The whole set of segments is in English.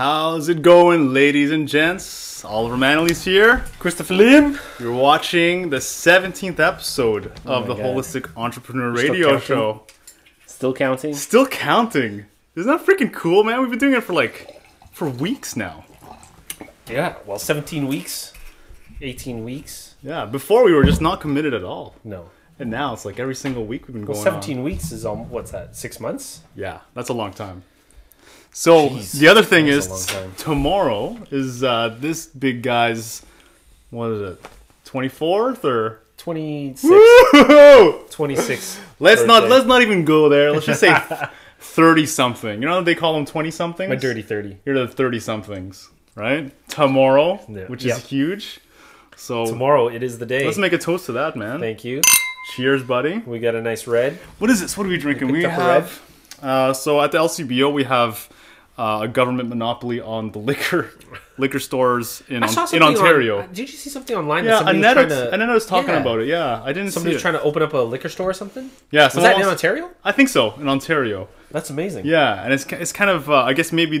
How's it going, ladies and gents? Oliver Manley's here. Christopher Lim. You're watching the 17th episode of the God. Holistic Entrepreneur Still Radio counting? Show. Still counting? Still counting. Isn't that freaking cool, man? We've been doing it for weeks now. Yeah, well, 17 weeks, 18 weeks. Yeah, before we were just not committed at all. No. And now it's like every single week we've been Well, going 17 weeks is, what's that, 6 months? Yeah, that's a long time. So, Jeez, the other thing that's a is, long time. tomorrow is this big guy's, what is it, 24th or? 26. Woo! 26. Let's birthday. not even go there. Let's just say 30-something. You know they call them 20-somethings? My dirty 30. You're the 30-somethings, right? Tomorrow, Yeah. which Yep. is huge. So, Tomorrow, it is the day. let's make a toast to that, man. Thank you. Cheers, buddy. We got a nice red. What is this? What are we drinking? You We picked up a have so at the LCBO we have a government monopoly on the liquor stores in Ontario. Did you see something online? that Yeah, somebody Annette was talking Yeah. about it. Yeah, I didn't Somebody see was it. trying to open up a liquor store or something? Yeah, Was that in Ontario? I think so, in Ontario. That's amazing. Yeah, and it's kind of I guess maybe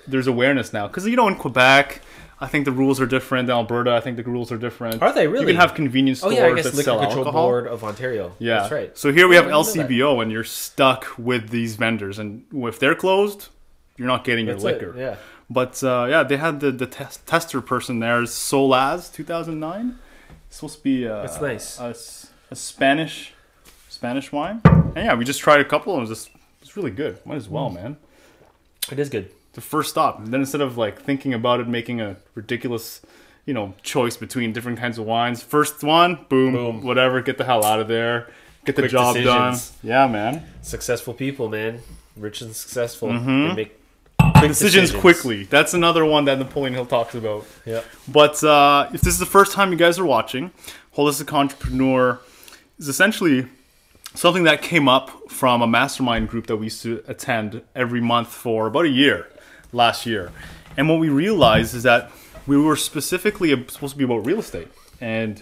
there's awareness now because in Quebec. I think the rules are different. In Alberta, I think the rules are different. Are they really? You can have convenience Oh stores yeah, I guess that Liquor sell Control alcohol. Board of Ontario. Yeah, That's right. So here we have I didn't know that. LCBO, and you're stuck with these vendors, and if they're closed, you're not getting That's your it, liquor. yeah. But yeah, they had the tester person there, Solaz 2009. It's supposed to be That's nice. a Spanish wine. And yeah, we just tried a couple, and it's really good. Might as well, man. It is good. The first stop. And then instead of like thinking about it, making a ridiculous, choice between different kinds of wines. First one, boom, whatever, get the hell out of there. Get the Quick job decisions. done. Yeah, man. Successful people, man. Rich and successful. Mm-hmm. They make quick Decisions quickly. That's another one that Napoleon Hill talks about. Yeah. But if this is the first time you guys are watching, Holistic Entrepreneur is essentially something that came up from a mastermind group that we used to attend every month for about a year last year. And what we realized is that we were specifically supposed to be about real estate and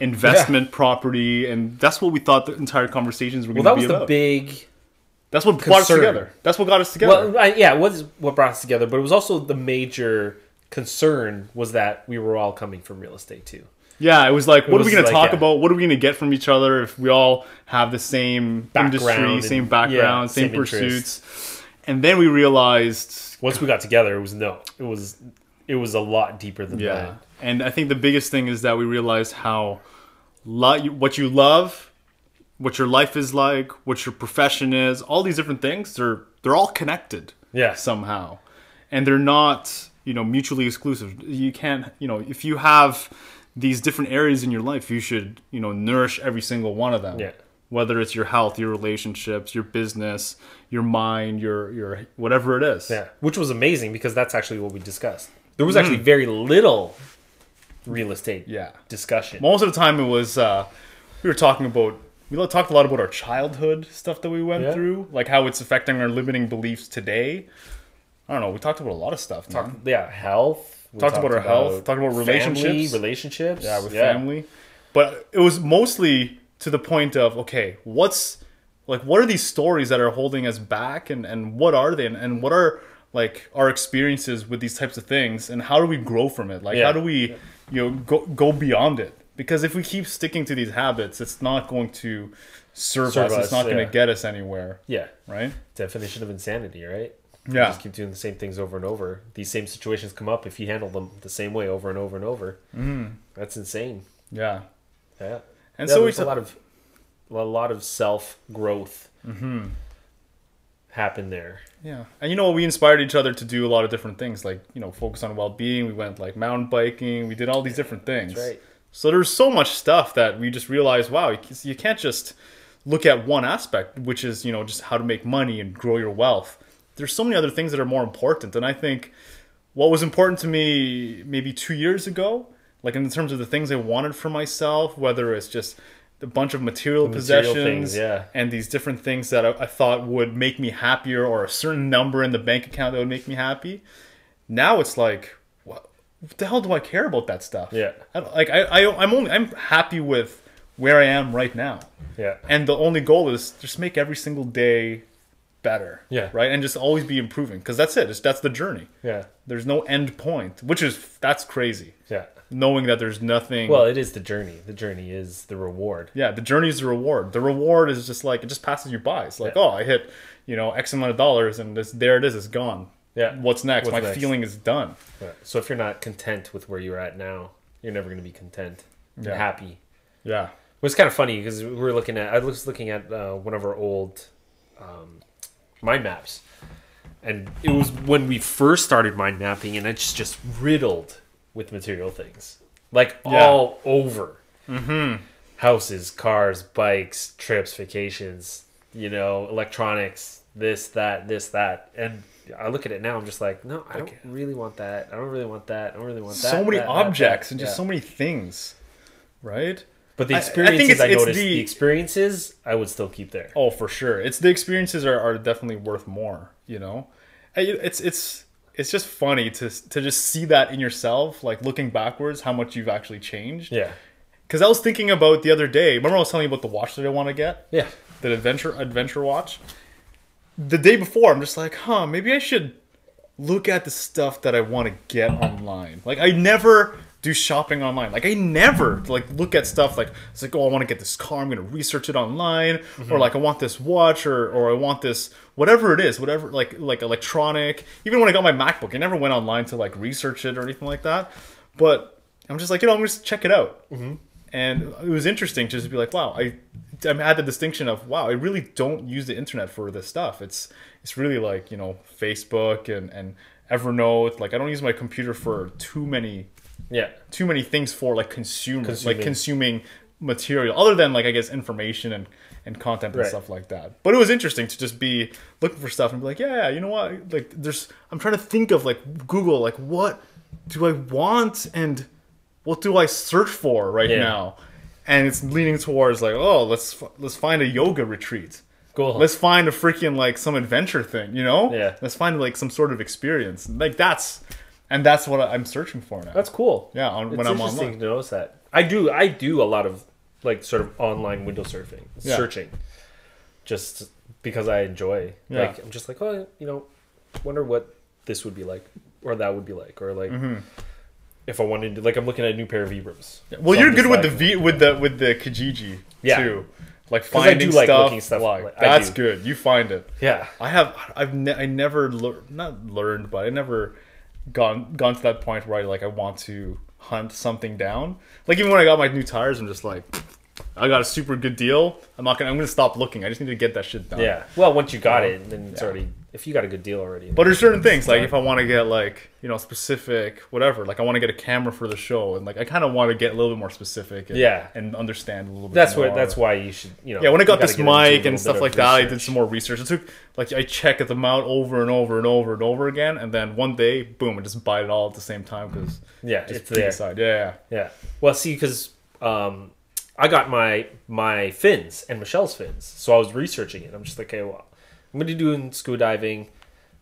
investment property, and that's what we thought the entire conversations were going to be about. Well, that was the big... That's what brought us concern. together. That's what got us together. Well, yeah, it was what brought us together, but it was also the major concern was that we were all coming from real estate, too. Yeah, it was like, what are we was going to like, talk yeah. about? What are we going to get from each other if we all have the same industry, Background same and- background, yeah, same same pursuits? And then we realized, Once we got together, it was a lot deeper than yeah. that. And I think the biggest thing is that we realized how what you love, what your life is like, what your profession is, all these different things, they're all connected. Yeah. Somehow. And they're not, mutually exclusive. You can't, if you have these different areas in your life, you should, nourish every single one of them. Yeah. Whether it's your health, your relationships, your business, your mind, your whatever it is. Yeah, which was amazing because that's actually what we discussed. There was actually very little real estate discussion. Most of the time it was, we talked a lot about our childhood stuff that we went through, like how it's affecting our limiting beliefs today. I don't know. We talked about a lot of stuff. Health. We Talked about our health. Talked about relationships. Yeah, with family. But it was mostly to the point of, okay, what are these stories that are holding us back, and what are they, and what are like our experiences with these types of things, and how do we grow from it? Like, how do we, go beyond it? Because if we keep sticking to these habits, it's not going to serve us. It's not going to get us anywhere. Yeah. Right? Definition of insanity, right? Yeah. You just keep doing the same things over and over. These same situations come up if you handle them the same way over and over and over. That's insane. Yeah. Yeah. And so there's a lot of self growth happened there. Yeah. And we inspired each other to do a lot of different things, like, focus on well-being. We went like mountain biking. We did all these different things. That's right. So there's so much stuff that we just realized, wow, you can't just look at one aspect, which is, just how to make money and grow your wealth. There's so many other things that are more important. And I think what was important to me maybe 2 years ago, like in terms of the things I wanted for myself, whether it's just a bunch of material possessions things, and these different things that I thought would make me happier, or a certain number in the bank account that would make me happy. Now it's like, what the hell do I care about that stuff? Yeah. I'm happy with where I am right now. Yeah. And the only goal is just make every single day better. Yeah. Right. And just always be improving, because that's it. That's the journey. Yeah. There's no end point, that's crazy. Yeah. Knowing that there's nothing. Well, it is the journey. The journey is the reward. Yeah, the journey is the reward. The reward is just like, it just passes you by. It's like, oh, I hit, X amount of dollars, and there it is. It's gone. Yeah. What's next? What's My next? feeling is done. Yeah. So if you're not content with where you're at now, you're never going to be content and Yeah. happy. Yeah. It was kind of funny because I was looking at one of our old mind maps, and it was when we first started mind mapping, and it's just riddled with material things, like all over. Houses, cars, bikes, trips, vacations, electronics, this, that, and I look at it now, I'm just like, no, I don't really want that. I don't really want that. I don't really want that. So many objects and just yeah. so many things, right? But the I experiences, think I it's noticed, the experiences, I would still keep there. Oh, for sure. It's the experiences are definitely worth more. It's just funny to just see that in yourself, like looking backwards, how much you've actually changed. Yeah. Because I was thinking about the other day. Remember I was telling you about the watch that I want to get? Yeah. The adventure watch. The day before, I'm just like, maybe I should look at the stuff that I want to get online. Like, I never do shopping online. Like, I never look at stuff like, it's like, oh, I want to get this car, I'm going to research it online, or like, I want this watch, or I want this, whatever it is, whatever, like electronic. Even when I got my MacBook, I never went online to like research it or anything like that. But I'm just like, I'm going to check it out. And it was interesting to just be like, wow, I had the distinction of, wow, I really don't use the internet for this stuff. It's really like, Facebook and Evernote. Like, I don't use my computer for too many things for like consuming material, other than like, I guess, information and content and stuff like that. But it was interesting to just be looking for stuff and be like, yeah, you know what? Like, I'm trying to think of like Google, like, what do I want and what do I search for right now? And it's leaning towards like, oh, let's find a yoga retreat. Cool. Let's find a freaking like some adventure thing, Yeah. Let's find like some sort of experience. Like that's what I'm searching for now. That's cool. Yeah, when I'm interesting online. to notice that. I do a lot of like sort of online window surfing, searching, just because I enjoy. Yeah. Like, I'm just like, oh, wonder what this would be like, or that would be like, or like. If I wanted to, like, I'm looking at a new pair of Vibrams. Well, So you're I'm good just with the Kijiji too. Like I finding do like stuff. looking stuff Like, like- I that's do. good. You find it. Yeah. I never not learned, but I never gone to that point where I want to hunt something down. Like, even when I got my new tires, I'm just like, I got a super good deal. I'm gonna stop looking. I just need to get that shit done. Yeah. Well, once you got it, then it's already. If you got a good deal already. But there's certain things, like if I want to get like, specific whatever, like I want to get a camera for the show, and like I kind of want to get a little bit more specific and understand a little bit more. That's why you should, Yeah, when I got you this gotta get into a mic little and stuff bit like of that, I did research. some more research. It took, like, I checked them out over and over and over and over again, and then one day, boom, I just buy it all at the same time because it's there. decide. Yeah. Yeah. Well, see, because I got my fins and Michelle's fins, so I was researching it. I'm just like, okay, well, I'm going to be doing scuba diving.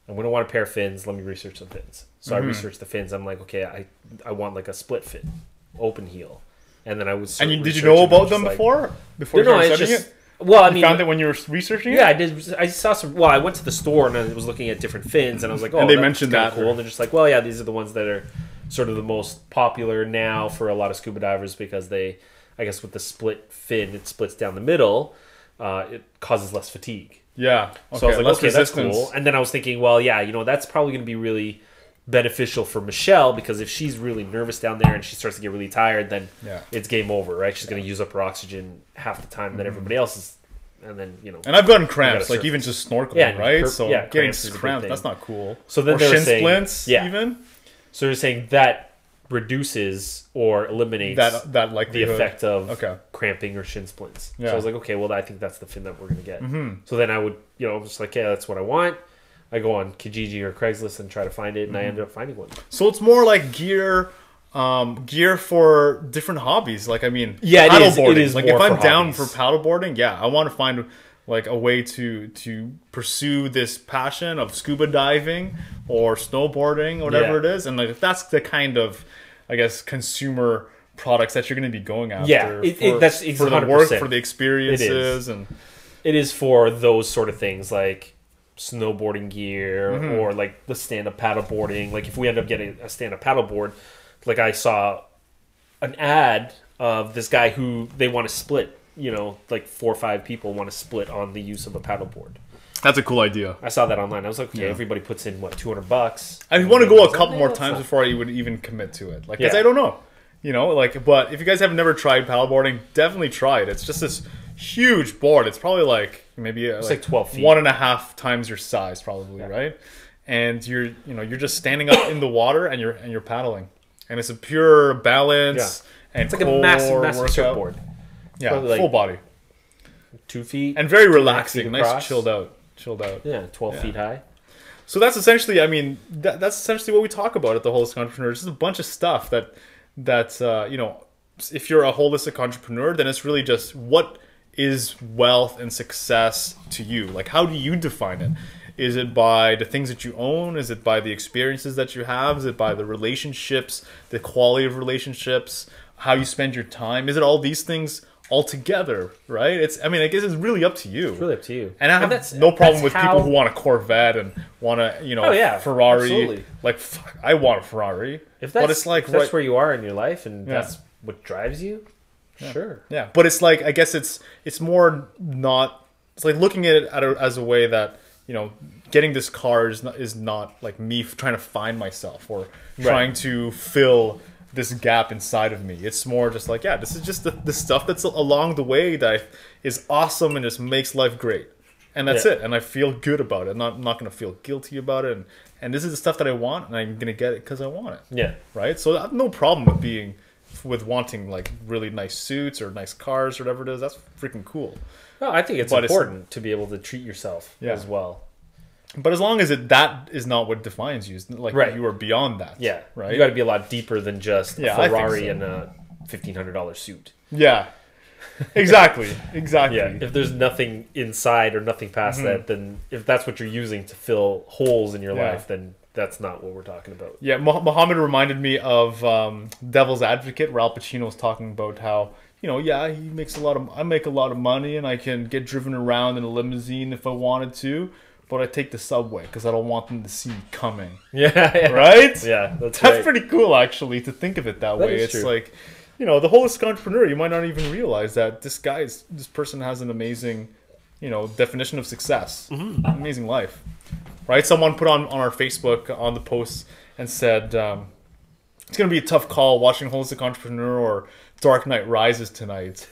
I'm going to want a pair of fins. Let me research some fins. So I researched the fins. I'm like, okay, I want like a split fin, open heel. And then I was. And did you know about them before? Before No, you it's started just. it? Well, I You mean, found it when you were researching it? yeah, I did. I saw some. Well, I went to the store and I was looking at different fins, and I was like, "Oh, And they that's mentioned kinda that. cool." And they're just like, "Well, yeah, these are the ones that are sort of the most popular now for a lot of scuba divers because they, I guess, with the split fin, it splits down the middle. It causes less fatigue." Yeah. Okay, So I was like, less "Okay, resistance. that's cool." And then I was thinking, well, yeah, that's probably going to be really beneficial for Michelle because if she's really nervous down there and she starts to get really tired, then it's game over, right? She's going to use up her oxygen half the time than everybody else is. And then, And I've gotten cramps, like surf. even just snorkeling, Yeah, right? So getting cramps is a big cramps, thing. that's not cool. So then or they were shin saying- splints, yeah. even? So they're saying that reduces or eliminates That the likelihood. effect of Okay. cramping or shin splints. Yeah. So I was like, okay, well, I think that's the fin that we're going to get. So then I would, just like, yeah, that's what I want. I go on Kijiji or Craigslist and try to find it, and I ended up finding one. So it's more like gear for different hobbies. Like, I mean, Yeah, it is. paddleboarding. It is like more if I'm for down hobbies. for paddleboarding, yeah, I want to find like a way to pursue this passion of scuba diving or snowboarding or whatever Yeah. it is. And like if that's the kind of, I guess, consumer products that you're going to be going after. Yeah, that's for the work, 100%. for the experiences, and It is for those sort of things, like snowboarding gear Mm-hmm. or like the stand-up paddle boarding. Like if we end up getting a stand-up paddle board, like I saw an ad of this guy who they want to split, you know, like 4 or 5 people want to split on the use of a paddle board. That's a cool idea. I saw that online. I was like, okay, Yeah. everybody puts in what, $200. I want to go a couple Yeah, more that's times fine. before I would even commit to it. Like, 'cause Yeah. I don't know, you know, like. But if you guys have never tried paddleboarding, definitely try it. It's just this huge board. It's probably like maybe like 12 feet. 1.5 times your size, probably, right? And you're just standing up in the water and you're paddling, and it's a pure balance and It's like a massive workout. surfboard. Yeah, probably like- full body 2 feet. and very 2.5 relaxing, feet nice, across. chilled out. Yeah, 12 feet high. So that's essentially, I mean, that's essentially what we talk about at the Holistic Entrepreneur. It's just a bunch of stuff that you know, if you're a holistic entrepreneur, then it's really just what is wealth and success to you? Like, how do you define it? Is it by the things that you own? Is it by the experiences that you have? Is it by the relationships, the quality of relationships, how you spend your time? Is it all these things all together, right? I mean, I guess it's really up to you. It's really up to you. And I have that's- no problem that's with how- people who want a Corvette and want to, you know, Oh, yeah, Ferrari. absolutely. Like, fuck, I want a Ferrari. If that's, but it's like if that's right, where you are in your life and Yeah. that's what drives you, sure. yeah. But it's like, I guess it's more not. It's like looking at it as a way that, you know, getting this car is not like me trying to find myself or trying to fill this gap inside of me. It's more just like, yeah, this is just the stuff that's along the way that is awesome and just makes life great. And that's Yeah. it. And I feel good about it. I'm not going to feel guilty about it. And this is the stuff that I want, and I'm going to get it because I want it. Yeah. Right? So I have no problem with wanting like really nice suits or nice cars or whatever it is. That's freaking cool. No, I think it's But it's- important to be able to treat yourself Yeah. as well. But as long as that is not what defines you, like Right. you are beyond that. Yeah. Right? You got to be a lot deeper than just Yeah, a I think Ferrari so. and a $1,500 suit. Yeah. Exactly. Exactly. Yeah. If there's nothing inside or nothing past that, then if that's what you're using to fill holes in your Yeah. life, then that's not what we're talking about. Yeah, Muhammad reminded me of Devil's Advocate, where Al Pacino was talking about how, you know, yeah, I make a lot of money and I can get driven around in a limousine if I wanted to, but I take the subway because I don't want them to see me coming. Yeah. Right? Yeah. That's That's right. pretty cool, actually, to think of it that way. is It's true. like, you know, the holistic entrepreneur, you might not even realize that this person has an amazing, you know, definition of success, amazing life, right? Someone put on our Facebook on the post and said, it's going to be a tough call watching Holistic Entrepreneur or Dark Knight Rises tonight.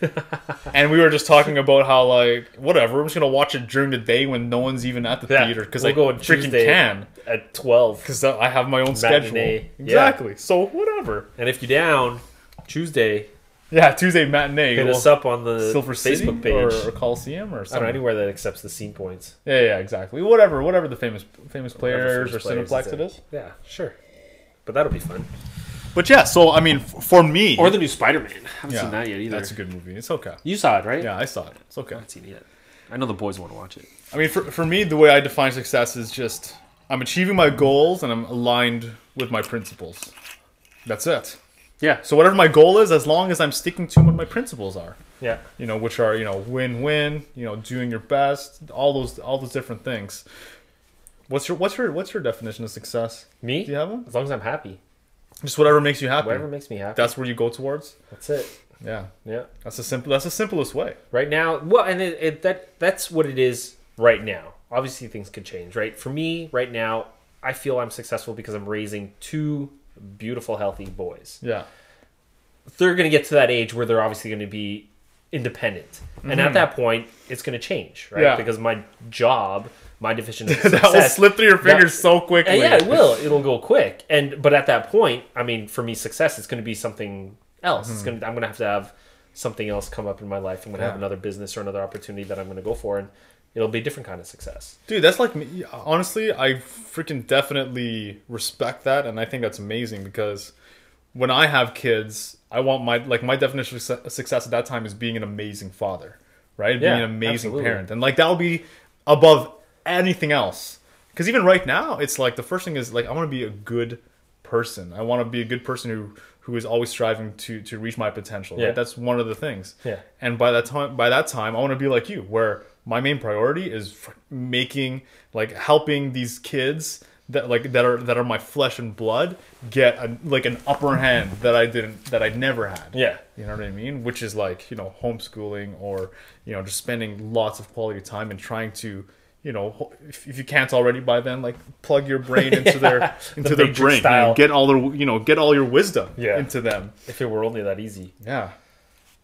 And we were just talking about how, like, whatever, I'm just going to watch it during the day when no one's even at the Yeah, theater because we'll I go on freaking Tuesday can. at 12. Because I have my own schedule. Matinee. Yeah. Exactly. So, whatever. And if you're down, Tuesday, Yeah, Tuesday matinee. hit we'll- us up on the Silver City Facebook page. or Coliseum or I don't something. know, anywhere that accepts the scene points. Yeah, exactly. Whatever the famous players Whatever or famous Cineplex players it is. Yeah, sure. But that'll be fun. But yeah, so I mean, for me, Or the new Spider-Man. I haven't yeah, seen that yet either. that's a good movie. It's okay. You saw it, right? Yeah, I saw it. It's okay. I haven't seen it yet. I know the boys want to watch it. I mean, for me, the way I define success is just I'm achieving my goals and I'm aligned with my principles. That's it. Yeah. So whatever my goal is, as long as I'm sticking to what my principles are, Yeah. you know, which are, you know, win-win, you know, doing your best, all those different things. What's your definition of success? Me? Do you have one? As long as I'm happy. Just whatever makes you happy. Whatever makes me happy. That's where you go towards. That's it. Yeah, Yeah. that's the simplest way. Right now, well, and that's what it is right now. Obviously, things could change, right? For me, right now, I feel I'm successful because I'm raising 2 beautiful, healthy boys. Yeah, They're going to get to that age where they're obviously going to be independent, and at that point, it's going to change, right? Yeah. Because my job, my definition of that will success, slip through your fingers so quickly. and yeah, it will. It'll go quick, but at that point, I mean, for me, success is going to be something else. I'm going to have something else come up in my life. I'm going to have Yeah. another business or another opportunity that I'm going to go for, and it'll be a different kind of success. Dude, that's like me. Honestly, I freaking definitely respect that, and I think that's amazing because when I have kids, I want my definition of success at that time is being an amazing father, right? Yeah, being an amazing absolutely. parent, and like that'll be above anything else. Because even right now, it's like the first thing is like I want to be a good person. I want to be a good person who is always striving to reach my potential. Yeah. Right? That's one of the things. Yeah. And by that time, I want to be like you, where my main priority is making, like, helping these kids that are my flesh and blood get an upper hand that I never had. Yeah. You know what I mean? Which is like, homeschooling, or, just spending lots of quality time and trying to, if you can't already by then, like, plug your brain into their brain, style. get all get all your wisdom into them. If it were only that easy. Yeah.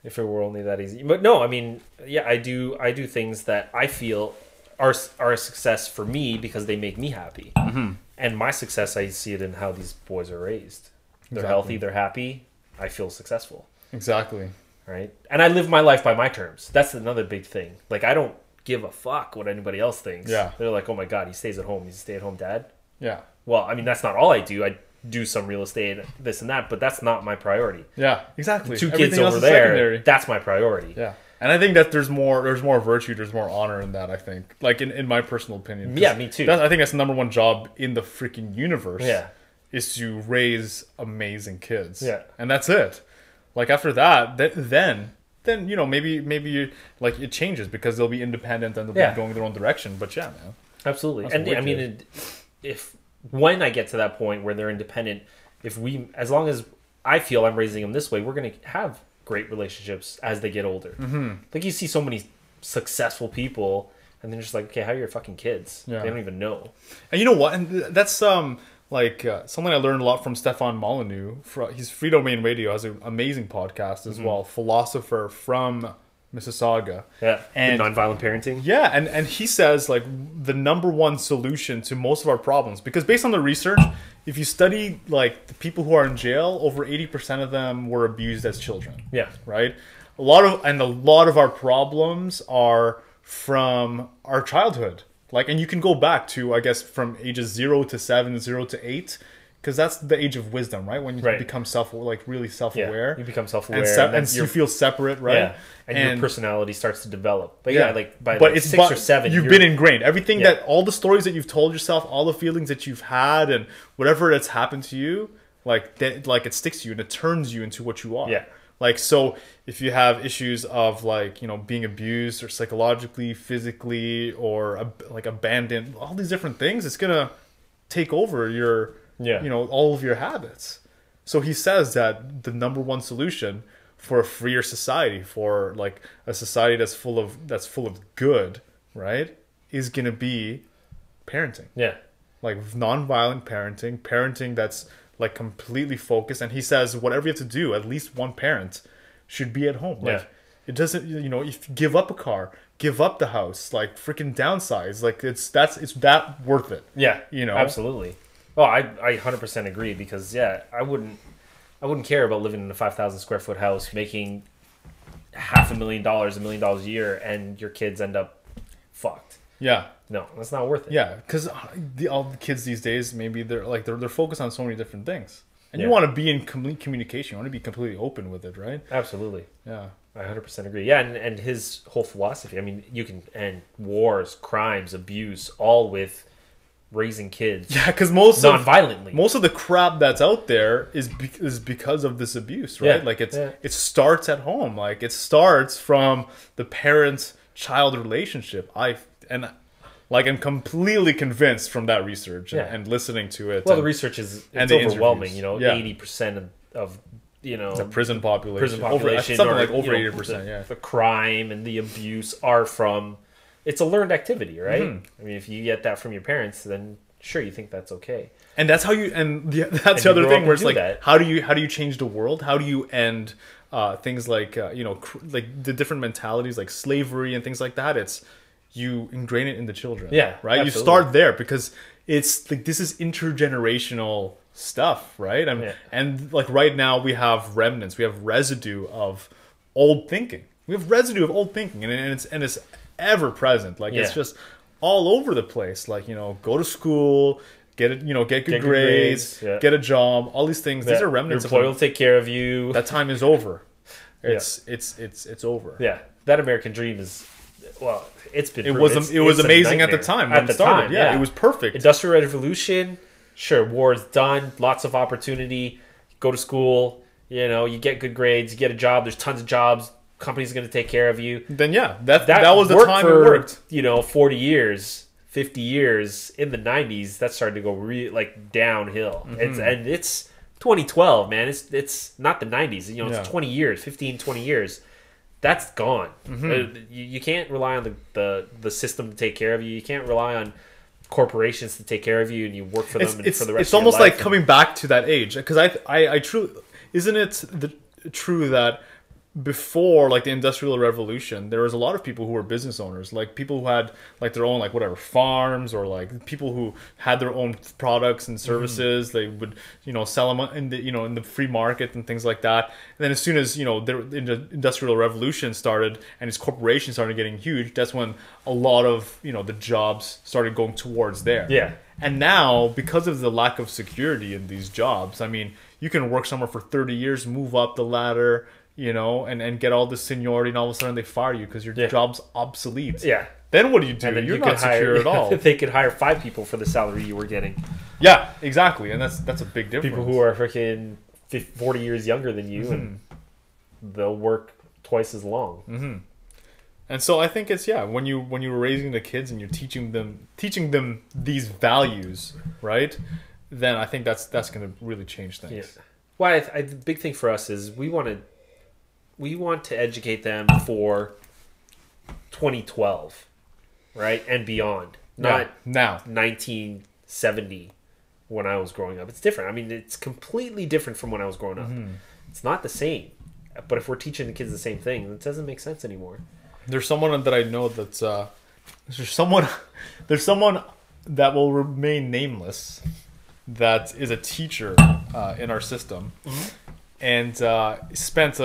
If it were only that easy. But no, I mean, yeah, I do things that I feel are a success for me because they make me happy. Mm-hmm. And my success, I see it in how these boys are raised. They're Exactly. healthy, they're happy. I feel successful. Exactly. Right? And I live my life by my terms. That's another big thing. Like, I don't give a fuck what anybody else thinks. Yeah. They're like, oh my God, he stays at home. He's a stay-at-home dad. Yeah. Well, I mean, that's not all I do. I do some real estate, this and that, but that's not my priority. Yeah. Exactly. Two Everything kids else over is there, secondary. that's my priority. Yeah. And I think that there's more virtue, there's more honor in that, I think. Like, in my personal opinion. Yeah, me too. I think that's the number one job in the freaking universe. Yeah. Is to raise amazing kids. Yeah. And that's it. Like, after that, then maybe you, like, it changes because they'll be independent and they'll be going their own direction. But yeah, man. Absolutely. That's And I wicked. mean, when I get to that point where they're independent, as long as I feel I'm raising them this way, we're going to have great relationships as they get older. Mm-hmm. Like, you see so many successful people and they're just like, okay, how are your fucking kids? Yeah. They don't even know. And you know what? And that's something I learned a lot from Stefan Molyneux. He's Free Domain Radio, has an amazing podcast as well. Philosopher from Mississauga. Yeah. And nonviolent parenting. yeah, and he says, like, the number one solution to most of our problems, because based on the research, if you study, like, the people who are in jail, over 80% of them were abused as children. Yeah. Right? A lot of our problems are from our childhood. Like, and you can go back to, I guess, from ages 0 to 7, 0 to 8, because that's the age of wisdom, right? When you become really self-aware. Yeah. You become self-aware. And you feel separate, right? Yeah. And your personality starts to develop. But by it's 6 or 7, you've been ingrained. Everything that, all the stories that you've told yourself, all the feelings that you've had, and whatever that's happened to you, like it sticks to you and it turns you into what you are. Yeah. Like, so if you have issues of, like, being abused or psychologically, physically, or like abandoned, all these different things, it's gonna take over your, all of your habits. So he says that the number one solution for a freer society, for, like, a society that's full of good, right, is gonna be parenting. Yeah. Like, non-violent parenting that's, like, completely focused. And he says whatever you have to do, at least one parent should be at home. Like, it doesn't, if you give up a car, give up the house, like, freaking downsize, like, it's that worth it. Yeah. You know? Absolutely. Well, I 100% agree, because I wouldn't care about living in a 5,000 square foot house making $500,000, $1 million a year, and your kids end up fucked. Yeah. No, that's not worth it. Yeah, because all the kids these days, maybe they're focused on so many different things, and Yeah. you want to be in complete communication. You want to be completely open with it, right? Absolutely. Yeah. I 100% agree. Yeah, and his whole philosophy, I mean, you can end wars, crimes, abuse, all with raising kids. Yeah, because most non-violently. of the crap that's out there is because of this abuse, right? Yeah. Like, it starts at home. Like, it starts from the parent-child relationship. I'm completely convinced from that research and listening to it. Well, the research is overwhelming. interviews. 80% of the prison population, population, something like over 80%. Yeah, the crime and the abuse are from. It's a learned activity, right? Mm-hmm. I mean, if you get that from your parents, then sure, you think that's okay. and that's how you. And that's the other thing where it's like, that. how do you change the world? How do you end things like like the different mentalities, like slavery and things like that? It's you ingrain it in the children. Yeah, right. Absolutely. You start there because it's like this is intergenerational stuff, right? And like right now we have remnants, we have residue of old thinking. We have residue of old thinking, and it's ever present. Like it's just all over the place. Like go to school, get good grades, get a job, all these things. These are remnants. Your employer will take care of you. That time is over. It's over. Yeah, that American dream is. Well, it's been. It was amazing at the time. When it started. Yeah, it was perfect. Industrial Revolution. Sure, war is done. Lots of opportunity. Go to school. You get good grades. You get a job. There's tons of jobs. company's going to take care of you. Then yeah, that was the worked time it for, worked. 40 years, 50 years. In the 90s, that started to go downhill. It's 2012, man. It's not the 90s. It's 20 years, 15, 20 years. That's gone. You can't rely on the system to take care of you. You can't rely on corporations to take care of you, and you work for them for the rest of your life. It's almost like coming back to that age, because I truly, isn't it true that before like the Industrial Revolution, there was a lot of people who were business owners, like people who had like their own like whatever farms, or like people who had their own products and services. They would sell them in the in the free market and things like that. And then as soon as the Industrial Revolution started and these corporations started getting huge, that's when a lot of the jobs started going towards there. Yeah. And now, because of the lack of security in these jobs, I mean, you can work somewhere for 30 years, move up the ladder, and get all this seniority, and all of a sudden they fire you because your job's obsolete. Yeah. Then what do you do? And then You're not secure at all. They could hire 5 people for the salary you were getting. Yeah, exactly. And that's a big difference. People who are freaking 40 years younger than you, and they'll work twice as long. And so I think it's when you're raising the kids and you're teaching them these values, right? Then I think that's going to really change things. Yeah. Well, the big thing for us is we want to educate them for 2012, right, and beyond. Not now 1970 when I was growing up. It's different. I mean, it's completely different from when I was growing up. It's not the same. But if we're teaching the kids the same thing, it doesn't make sense anymore. There's someone that I know that's there's someone that will remain nameless that is a teacher in our system, and spent